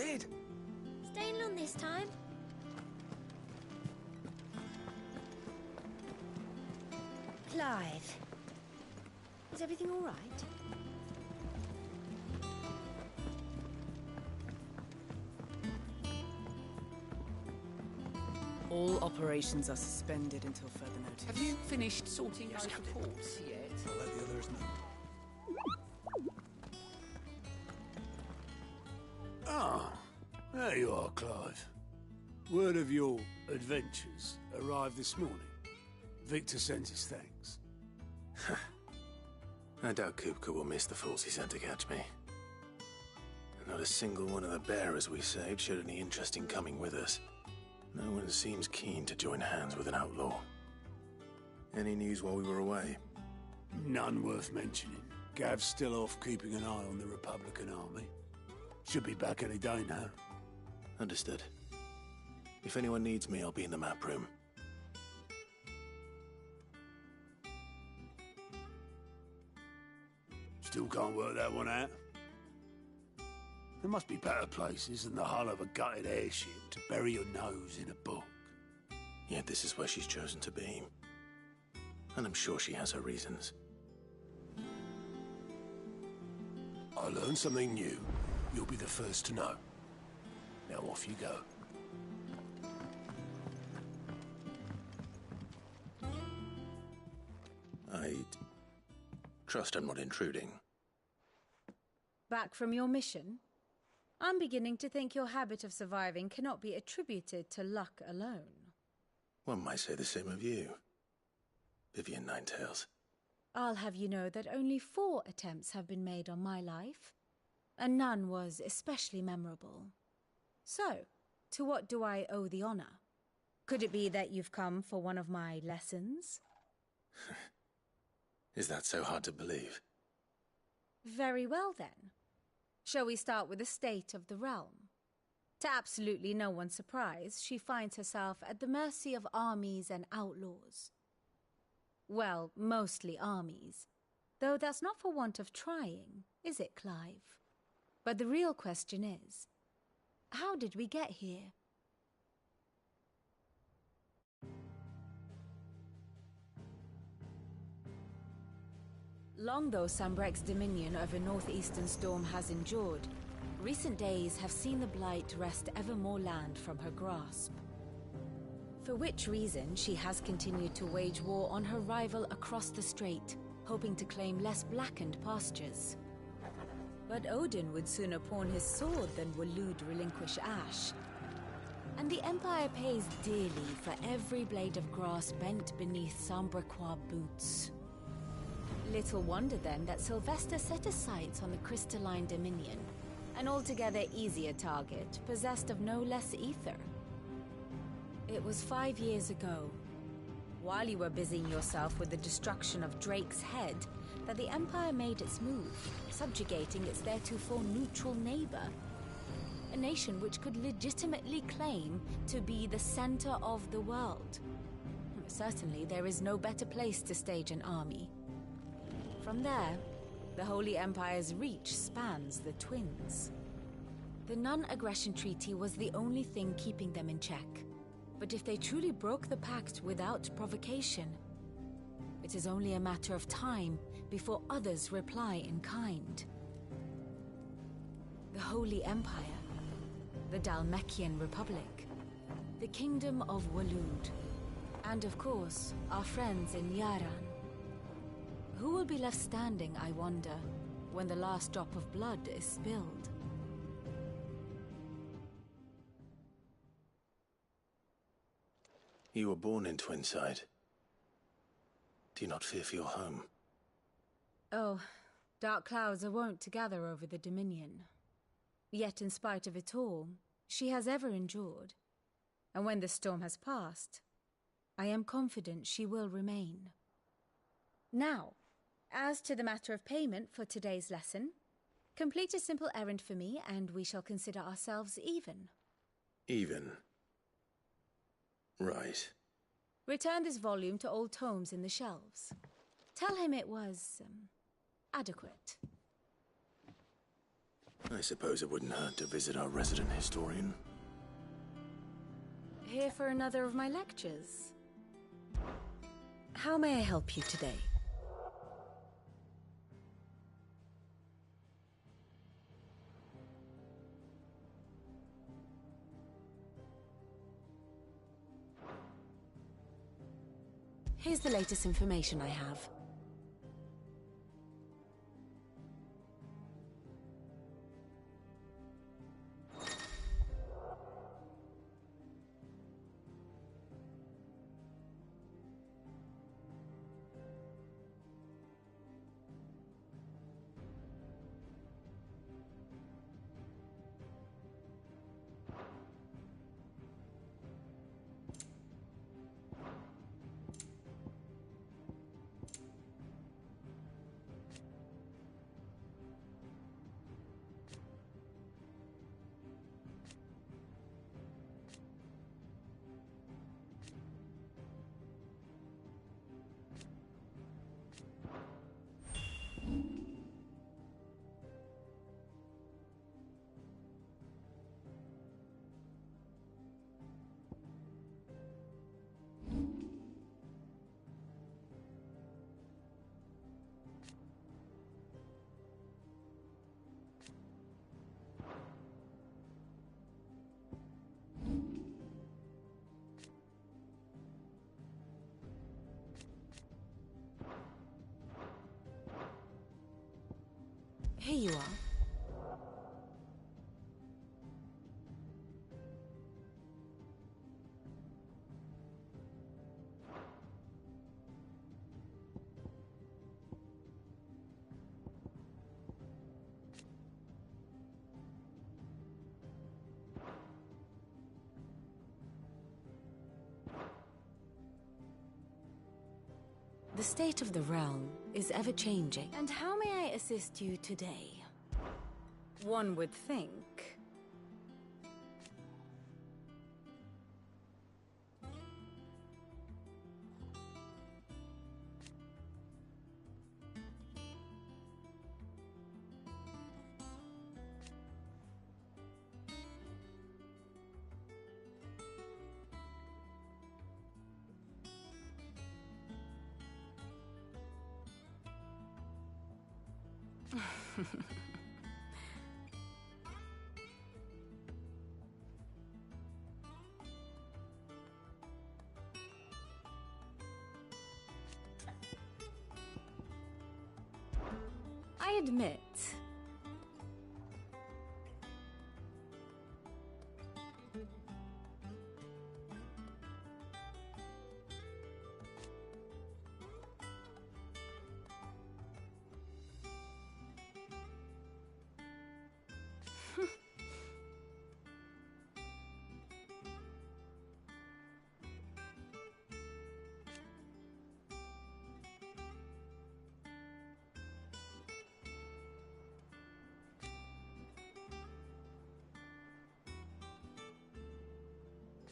said. Staying long this time? Clive. Is everything all right? All operations are suspended until further notice. Have you finished sorting those reports yet? I'll let the others know. Ah, there you are, Clive. Word of your adventures arrived this morning. Victor sends his thanks. I doubt Kupka will miss the fools he sent to catch me. And not a single one of the bearers we saved showed any interest in coming with us. No one seems keen to join hands with an outlaw. Any news while we were away? None worth mentioning. Gav's still off keeping an eye on the Republican army. Should be back any day now. Understood. If anyone needs me, I'll be in the map room. Still can't work that one out. There must be better places than the hull of a gutted airship to bury your nose in a book. Yet this is where she's chosen to be. And I'm sure she has her reasons. I learned something new. You'll be the first to know. Now off you go. I'd trust I'm not intruding. Back from your mission? I'm beginning to think your habit of surviving cannot be attributed to luck alone. One might say the same of you, Vivian Ninetails. I'll have you know that only 4 attempts have been made on my life, and none was especially memorable. So, to what do I owe the honor? Could it be that you've come for one of my lessons? Is that so hard to believe? Very well, then. Shall we start with the state of the realm? To absolutely no one's surprise, she finds herself at the mercy of armies and outlaws. Well, mostly armies. Though that's not for want of trying, is it, Clive? But the real question is, how did we get here? Long though Sambrek's dominion over northeastern Storm has endured, recent days have seen the Blight wrest ever more land from her grasp. For which reason she has continued to wage war on her rival across the strait, hoping to claim less blackened pastures. But Odin would sooner pawn his sword than Waloed relinquish Ash. And the Empire pays dearly for every blade of grass bent beneath Sambrequois boots. Little wonder then that Sylvester set his sights on the crystalline dominion, an altogether easier target, possessed of no less ether. It was 5 years ago, while you were busying yourself with the destruction of Drake's head, that the Empire made its move, subjugating its theretofore neutral neighbor. A nation which could legitimately claim to be the center of the world. Certainly there is no better place to stage an army. From there, the Holy Empire's reach spans the Twins. The non-aggression treaty was the only thing keeping them in check. But if they truly broke the pact without provocation, it is only a matter of time before others reply in kind. The Holy Empire, the Dhalmekian Republic, the Kingdom of Waloed, and of course, our friends in Yaran. Who will be left standing, I wonder, when the last drop of blood is spilled? You were born in Twinside. Do you not fear for your home? Oh, dark clouds are wont to gather over the Dominion. Yet in spite of it all, she has ever endured. And when the storm has passed, I am confident she will remain. Now, as to the matter of payment for today's lesson, complete a simple errand for me and we shall consider ourselves even. Even? Right. Return this volume to old tomes in the shelves. Tell him it was, adequate. I suppose it wouldn't hurt to visit our resident historian. Here for another of my lectures. How may I help you today? Here's the latest information I have. Here you are. The state of the realm is ever-changing. And how may I assist you today? One would think. I admit.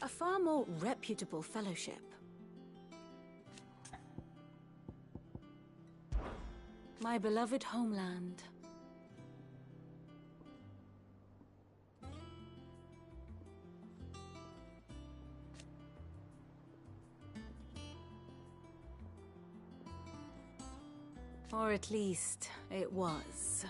A far more reputable fellowship. My beloved homeland. Or at least, it was.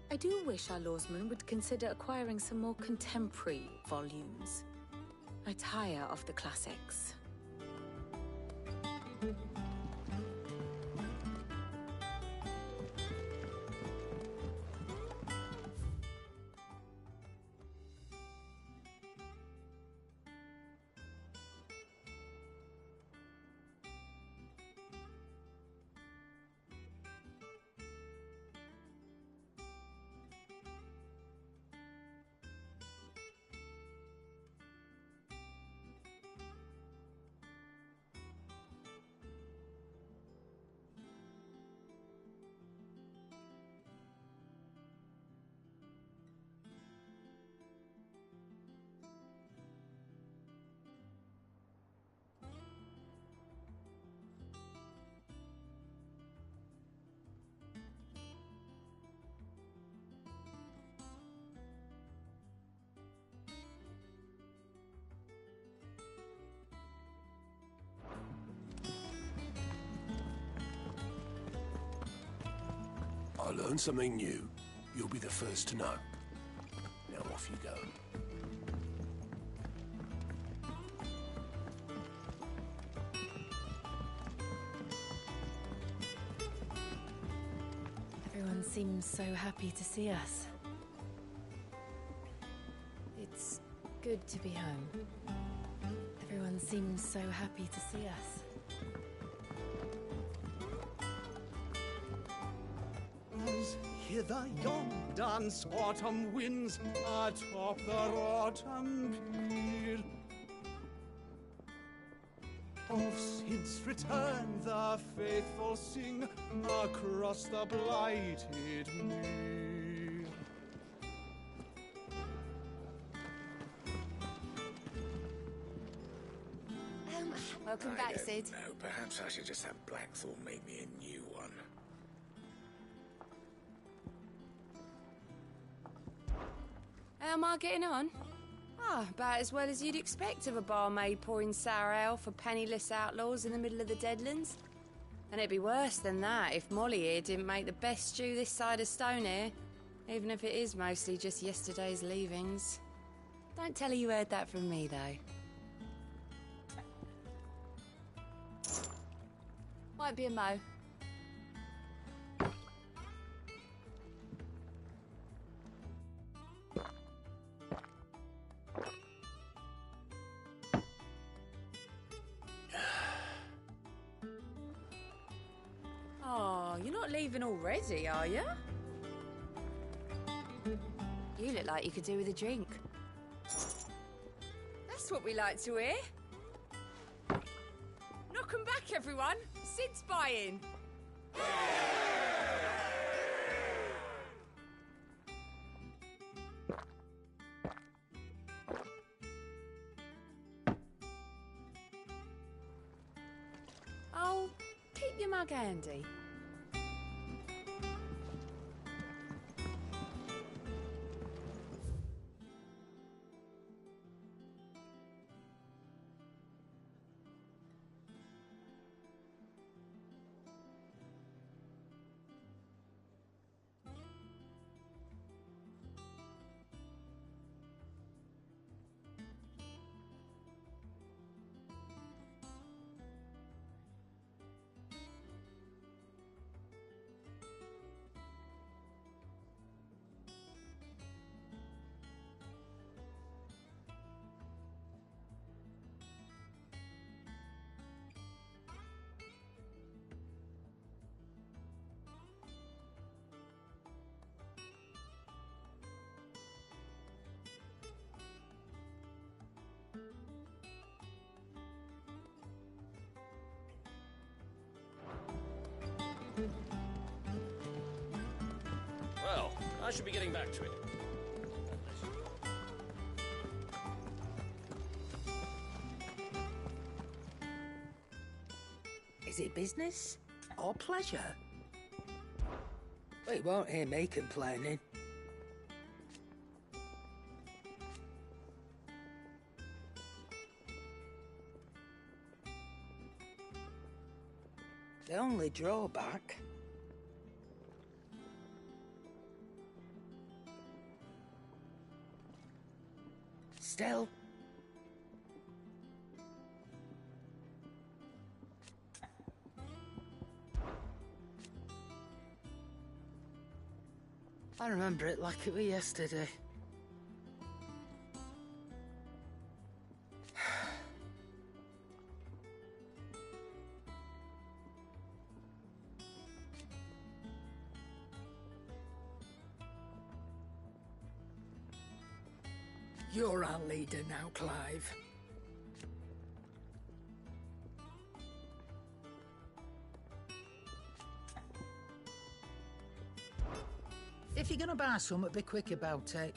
I do wish our lawsmen would consider acquiring some more contemporary volumes. I tire of the classics. learn something new, you'll be the first to know. Now off you go. Everyone seems so happy to see us. It's good to be home. Everyone seems so happy to see us. As hither yon dance autumn winds atop the autumn peal. Of Sid's return the faithful sing across the blighted mere. Welcome back, Sid. No, perhaps I should just have Blackthorn make me a new one. How am I getting on? About as well as you'd expect of a barmaid pouring sour ale for penniless outlaws in the middle of the Deadlands. And it'd be worse than that if Molly here didn't make the best stew this side of Stonehair, even if it is mostly just yesterday's leavings. Don't tell her you heard that from me, though. Might be a mo. Oh, you're not leaving already, are you? You look like you could do with a drink. That's what we like to hear. Knock 'em back, everyone. Sid's buying. Oh, keep your mug handy. Well, I should be getting back to it. Is it business or pleasure? Well, you won't hear me complaining. The only drawback... Still... I remember it like it was yesterday. You're our leader now, Clive. If you're gonna buy something, be quick about it.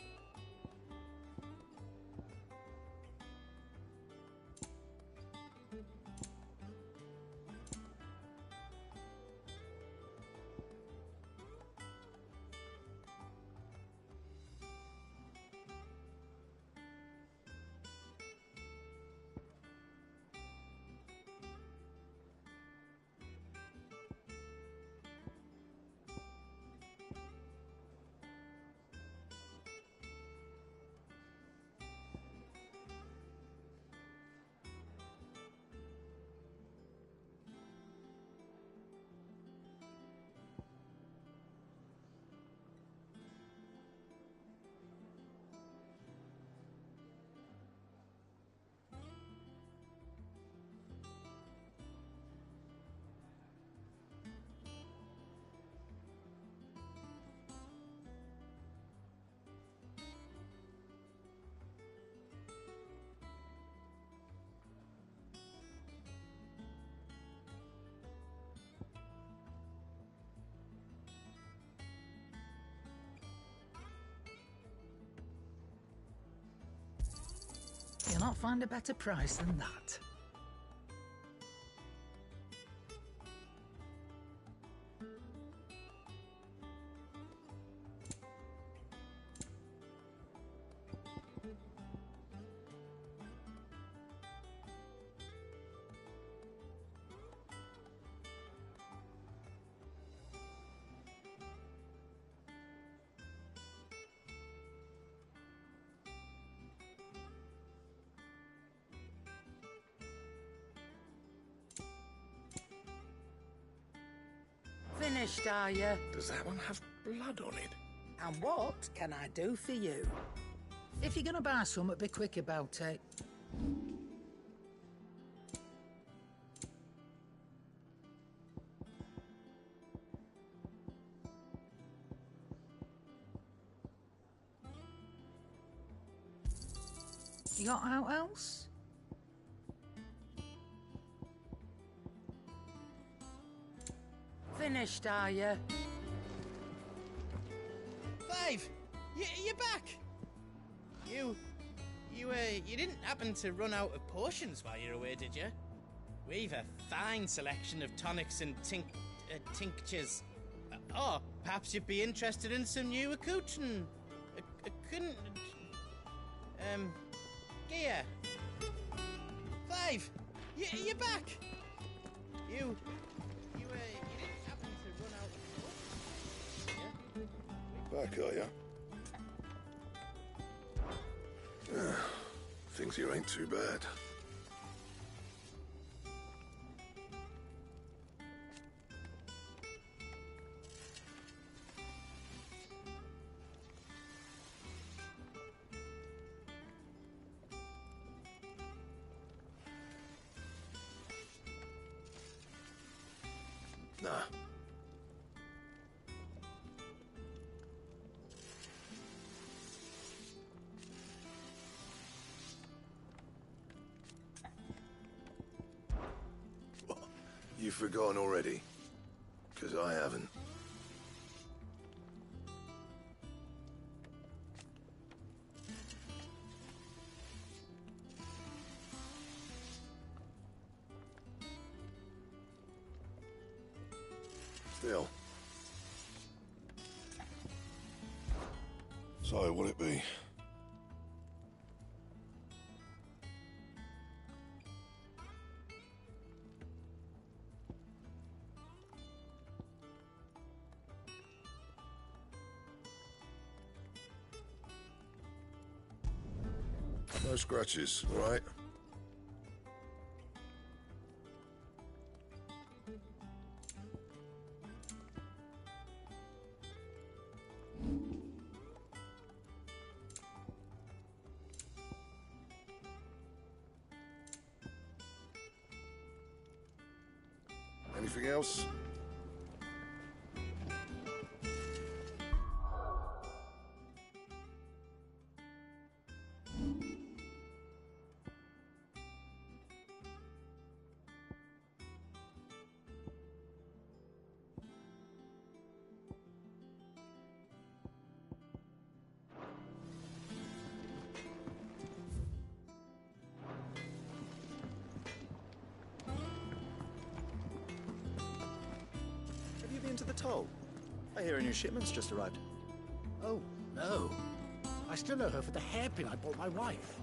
cannot find a better price than that. Finished, are you? Does that one have blood on it? And what can I do for you? If you're gonna buy some, be quick about it. You got out else? Finished, are you? Clive, you're back. You didn't happen to run out of potions while you're away, did you? We've a fine selection of tonics and tinctures. Or perhaps you'd be interested in some new accoutrement. Gear. Clive, you're back. You didn't happen to run out of potions, Back, are ya? Things here ain't too bad. Nah. What? You've forgotten already? 'Cause I haven't. Still. So, what'll it be? No scratches, all right? Anything else? Have you been to the toll? I hear a new shipment's just arrived. Oh, no. I still owe her for the hairpin I bought my wife.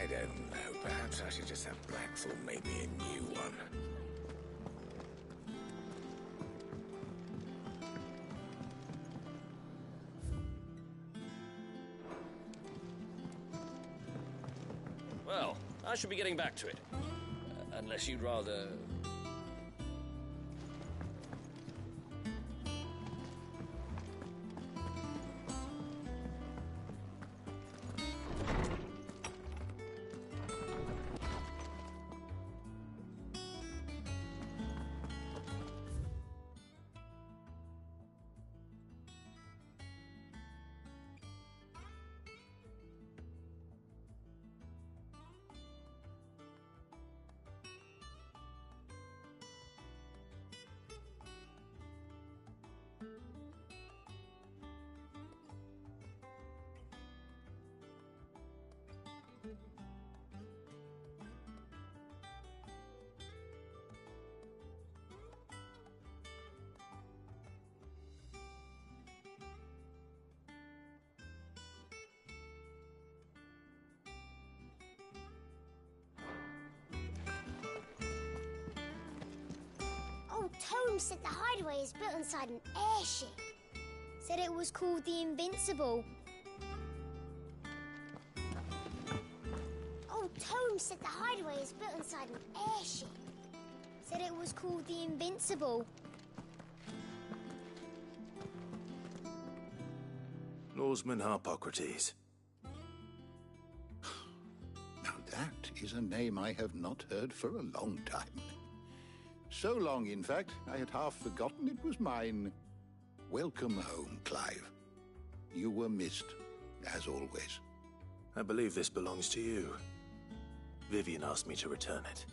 I don't know. Perhaps I should just have Blackthorn make me a new one. Well, I should be getting back to it. Unless you'd rather... Tome said the hideaway is built inside an airship. Said it was called the Invincible. Old Tome said the hideaway is built inside an airship. Said it was called the Invincible. Lawsman Harpocrates. Now that is a name I have not heard for a long time. So long, in fact, I had half forgotten it was mine. Welcome home, Clive. You were missed, as always. I believe this belongs to you. Vivian asked me to return it.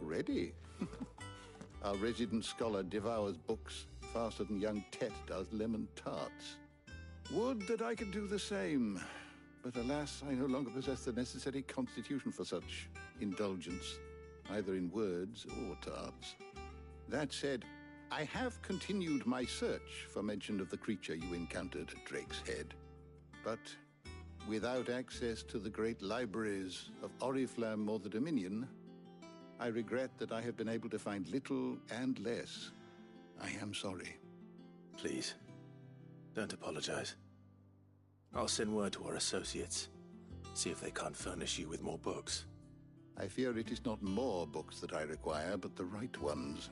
Ready? Our resident scholar devours books faster than young Tet does lemon tarts. Would that I could do the same, but alas, I no longer possess the necessary constitution for such indulgence, either in words or tarts. That said, I have continued my search for mention of the creature you encountered at Drake's Head, but without access to the great libraries of Oriflamme or the Dominion, I regret that I have been able to find little and less. I am sorry. Please, don't apologize. I'll send word to our associates. See if they can't furnish you with more books. I fear it is not more books that I require, but the right ones.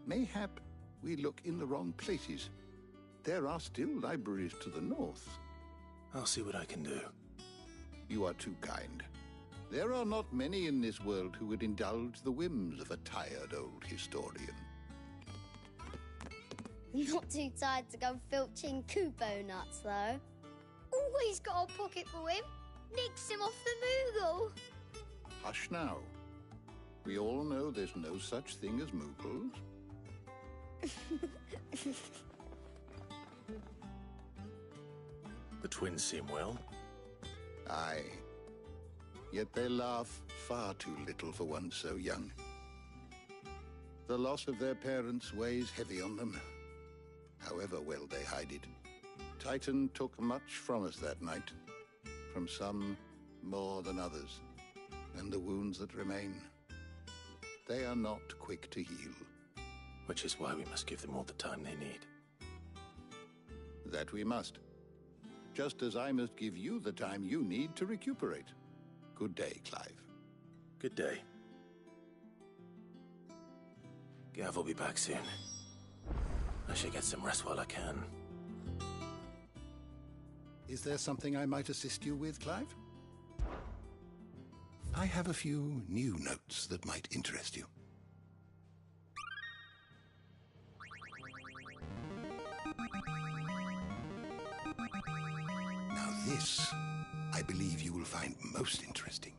Mayhap we look in the wrong places. There are still libraries to the north. I'll see what I can do. You are too kind. There are not many in this world who would indulge the whims of a tired old historian. Not too tired to go filching Kupo nuts, though. Always got a pocket for him. Nicks him off the Moogle. Hush now. We all know there's no such thing as Moogles. The twins seem well. Aye. Yet they laugh far too little for one so young. The loss of their parents weighs heavy on them, however well they hide it. Titan took much from us that night. From some, more than others. And the wounds that remain, they are not quick to heal. Which is why we must give them all the time they need. That we must. Just as I must give you the time you need to recuperate. Good day, Clive. Good day. Gav will be back soon. I should get some rest while I can. Is there something I might assist you with, Clive? I have a few new notes that might interest you. Now this, I believe you will find most interesting.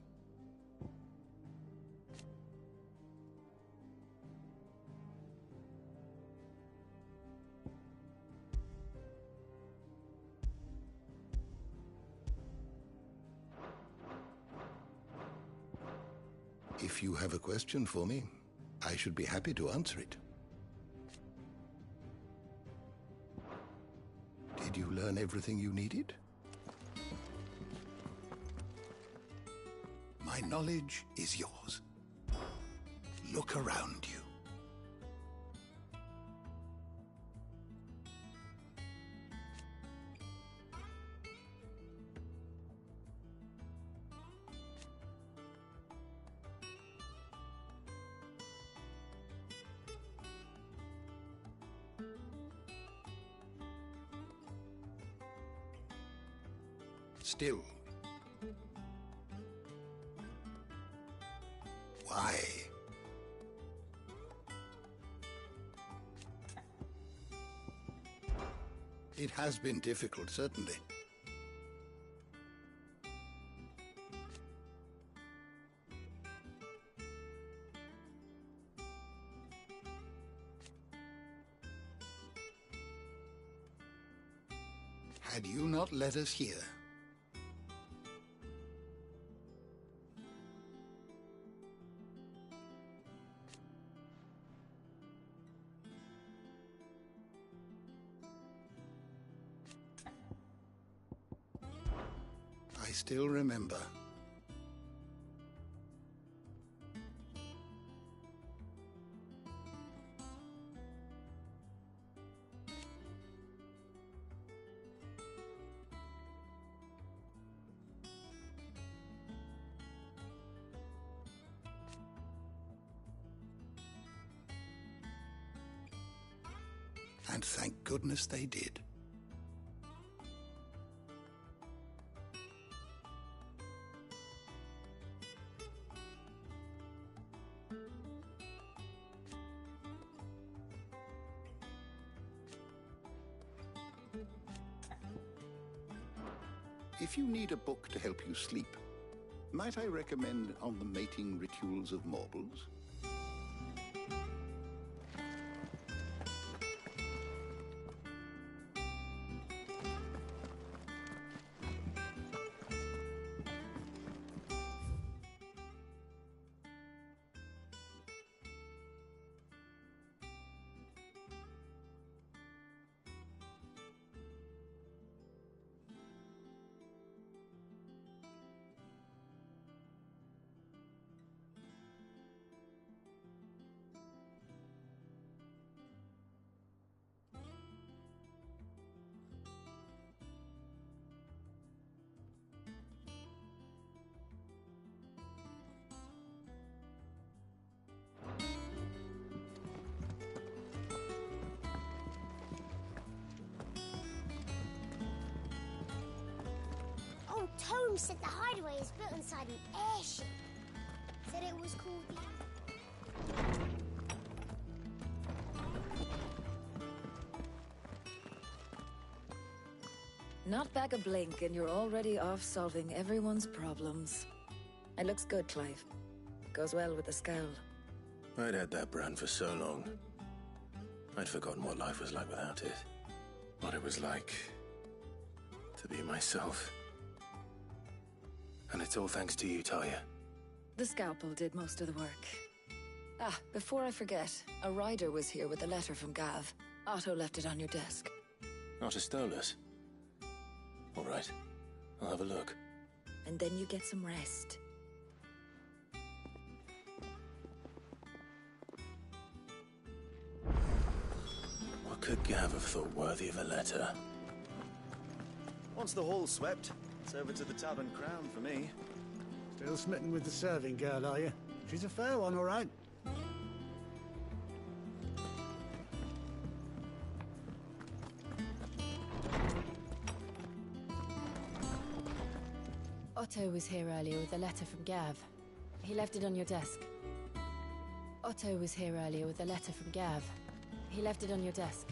If you have a question for me, I should be happy to answer it. Did you learn everything you needed? My knowledge is yours. Look around you. Still. Why? It has been difficult, certainly. Had you not led us here, I still remember. And thank goodness they did. If you need a book to help you sleep, might I recommend On the Mating Rituals of Mortals? Old Tome said the hideaway is built inside an airship. Said it was called the... Not back a blink and you're already off solving everyone's problems. It looks good, Clive. Goes well with the scowl. I'd had that brand for so long. I'd forgotten what life was like without it. What it was like to be myself. And it's all thanks to you, Talia. The scalpel did most of the work. Ah, before I forget, a rider was here with a letter from Gav. Otto left it on your desk. Not a stolus. All right, I'll have a look. and then you get some rest. What could Gav have thought worthy of a letter? Once the hall's swept, it's over to the Tavern Crown for me. Still smitten with the serving girl, are you? She's a fair one, all right. Otto was here earlier with a letter from Gav. He left it on your desk. Otto was here earlier with a letter from Gav. He left it on your desk.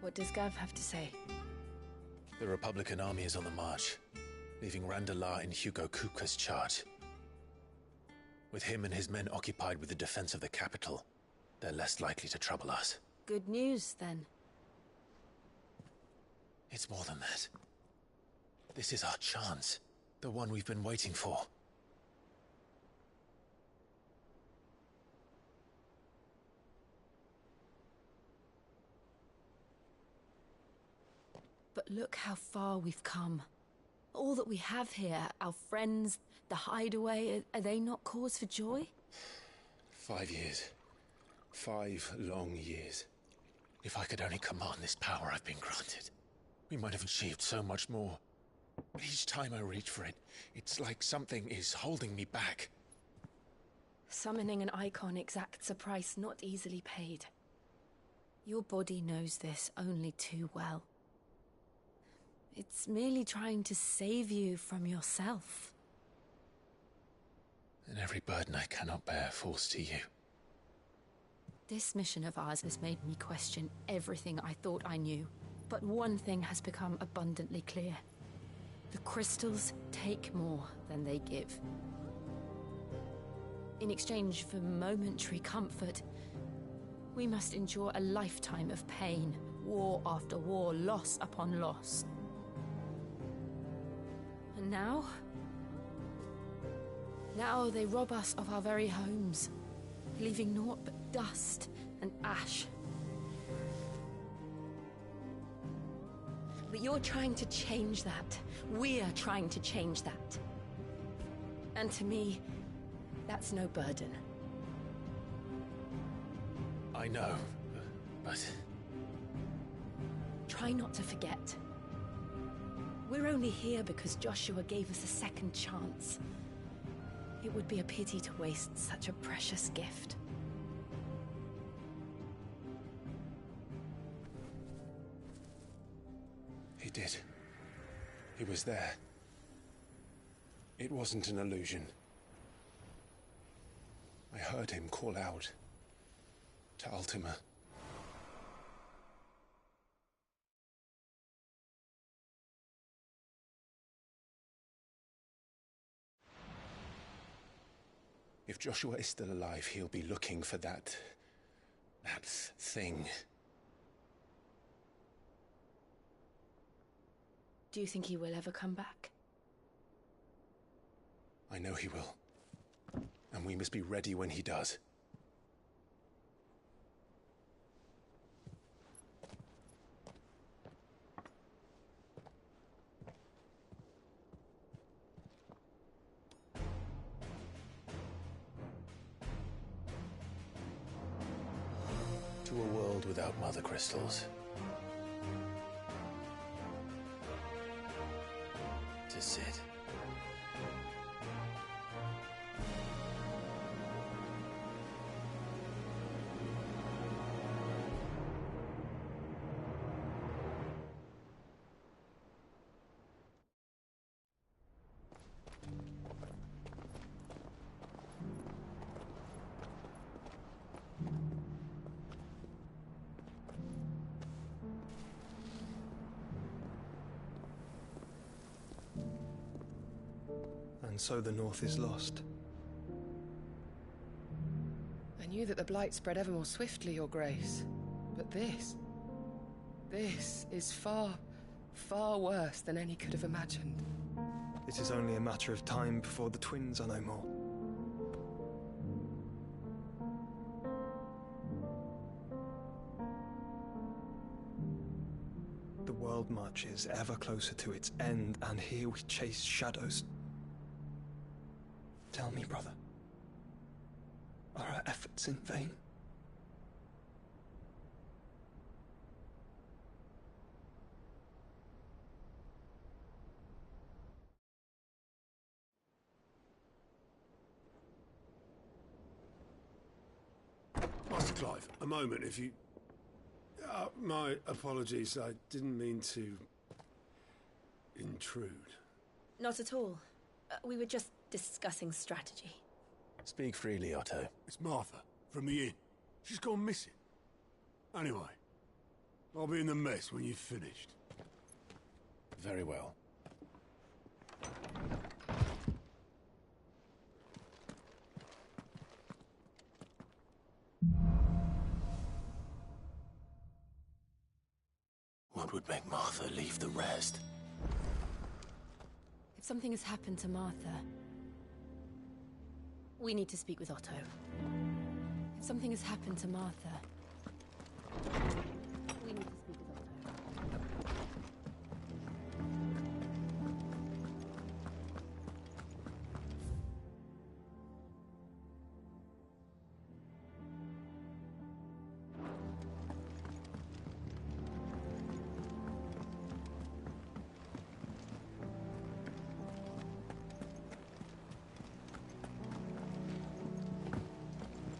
What does Gav have to say? The Republican army is on the march, leaving Randalar in Hugo Kuka's charge. With him and his men occupied with the defense of the capital, they're less likely to trouble us. Good news, then. It's more than that. This is our chance, the one we've been waiting for. But look how far we've come. All that we have here, our friends, the hideaway, are they not cause for joy? 5 years. 5 long years. If I could only command this power I've been granted, we might have achieved so much more. But each time I reach for it, it's like something is holding me back. Summoning an icon exacts a price not easily paid. Your body knows this only too well. It's merely trying to save you from yourself. And every burden I cannot bear falls to you. This mission of ours has made me question everything I thought I knew. But one thing has become abundantly clear. The crystals take more than they give. In exchange for momentary comfort, we must endure a lifetime of pain, war after war, loss upon loss. And now they rob us of our very homes, leaving naught but dust and ash. But you're trying to change that. We're trying to change that. And to me, that's no burden. I know, but... Try not to forget. We're only here because Joshua gave us a second chance. It would be a pity to waste such a precious gift. He did. He was there. It wasn't an illusion. I heard him call out to Ultima. If Joshua is still alive, he'll be looking for that thing. Do you think he will ever come back? I know he will. And we must be ready when he does. To a world without mother crystals. To Sid. and so the North is lost. I knew that the Blight spread ever more swiftly, Your Grace. But this is far, far worse than any could have imagined. It is only a matter of time before the twins are no more. The world marches ever closer to its end, and here we chase shadows. Tell me, brother, are our efforts in vain? Master Clive, a moment, if you... my apologies, I didn't mean to... intrude. Not at all. We were just discussing strategy. Speak freely, Otto. It's Martha, from the inn. She's gone missing. Anyway, I'll be in the mess when you've finished. Very well. What would make Martha leave the rest? If something has happened to Martha, we need to speak with Otto. If something has happened to Martha, we need to speak with Otto.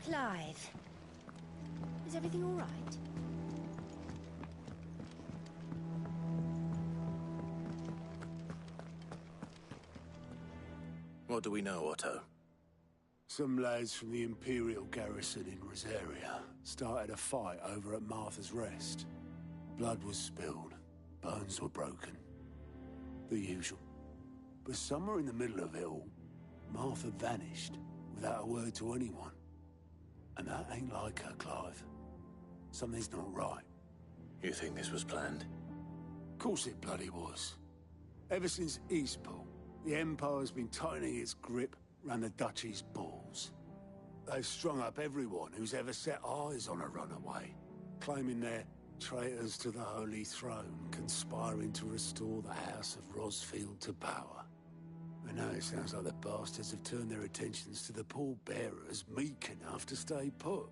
Clive, is everything all right? What do we know, Otto? Some lads from the Imperial garrison in Rosaria started a fight over at Martha's Rest. Blood was spilled, bones were broken. The usual. But somewhere in the middle of it all, Martha vanished without a word to anyone. And that ain't like her, Clive. Something's not right. You think this was planned? Of course it bloody was. Ever since Eastpool, the Empire's been tightening its grip round the Duchy's balls. They've strung up everyone who's ever set eyes on a runaway, claiming they're traitors to the Holy Throne, conspiring to restore the House of Rosfield to power. And now it sounds like the bastards have turned their attentions to the pallbearers meek enough to stay put.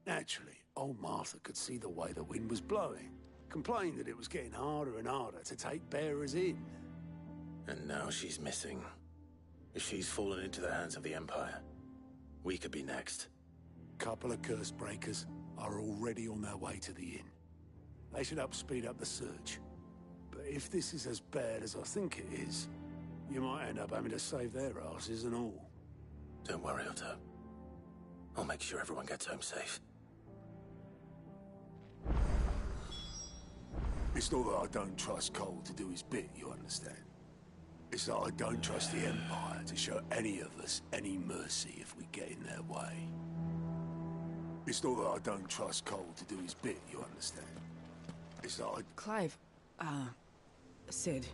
Naturally, old Martha could see the way the wind was blowing, complained that it was getting harder and harder to take bearers in. And now she's missing. If she's fallen into the hands of the Empire, we could be next. Couple of curse breakers are already on their way to the inn. They should speed up the search. But if this is as bad as I think it is, you might end up having to save their asses and all. Don't worry, Otto. I'll make sure everyone gets home safe. It's not that I don't trust Cole to do his bit, you understand? It's that I don't trust the Empire to show any of us any mercy if we get in their way. It's not that I don't trust Cole to do his bit, you understand? It's that I... Clive, Sid.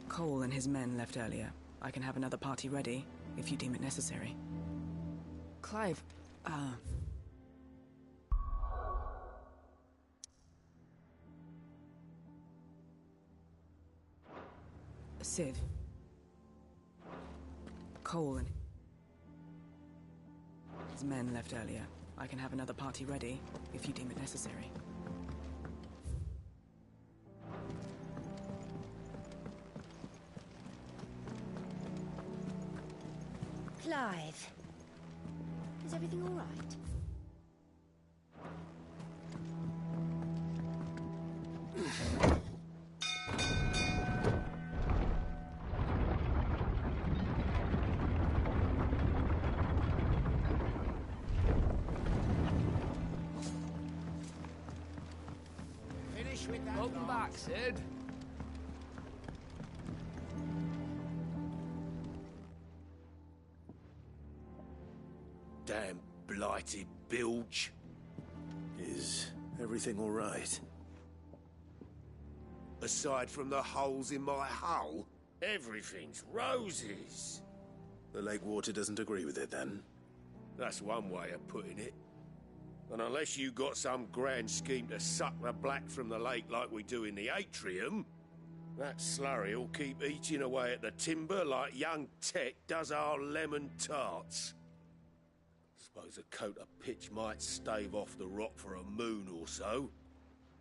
Cole and his men left earlier. I can have another party ready, if you deem it necessary. Clive, Sid. Cole and his men left earlier. I can have another party ready, if you deem it necessary. Clive, is everything all right? Finish with that. Welcome back, Sid. bilge. Is everything all right? Aside from the holes in my hull, everything's roses. The lake water doesn't agree with it, then? That's one way of putting it. And unless you got some grand scheme to suck the black from the lake like we do in the atrium, that slurry'll keep eating away at the timber like young Tet does our lemon tarts. Suppose a coat of pitch might stave off the rot for a moon or so.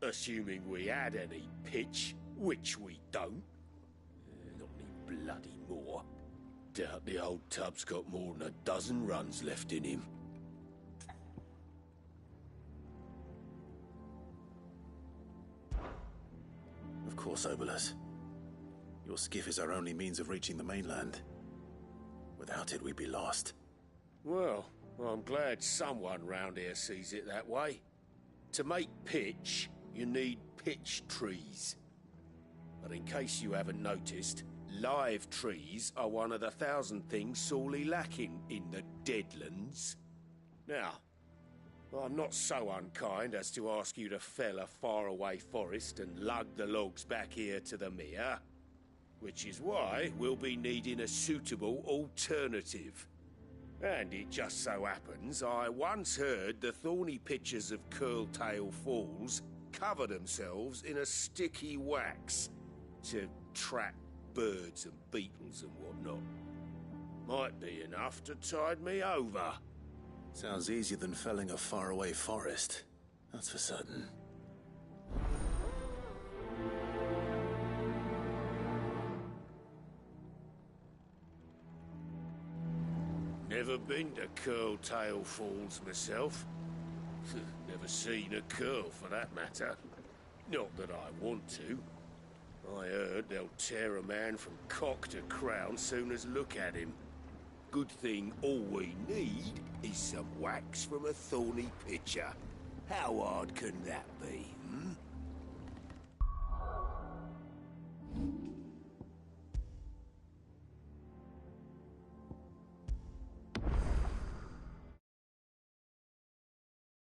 Assuming we had any pitch, which we don't. Not any bloody more. Doubt the old tub's got more than a dozen runs left in him. Of course, Obolus. Your skiff is our only means of reaching the mainland. Without it, we'd be lost. Well, I'm glad someone round here sees it that way. To make pitch, you need pitch trees. But in case you haven't noticed, live trees are one of the 1,000 things sorely lacking in the Deadlands. Now, I'm not so unkind as to ask you to fell a faraway forest and lug the logs back here to the mere, which is why we'll be needing a suitable alternative. And it just so happens I once heard the thorny pitchers of Curltail Falls cover themselves in a sticky wax to trap birds and beetles and whatnot. Might be enough to tide me over. Sounds easier than felling a faraway forest. That's for certain. Never been to Curltail Falls myself. Never seen a curl, for that matter. Not that I want to. I heard they'll tear a man from cock to crown soon as look at him. Good thing all we need is some wax from a thorny pitcher. How hard can that be, hmm?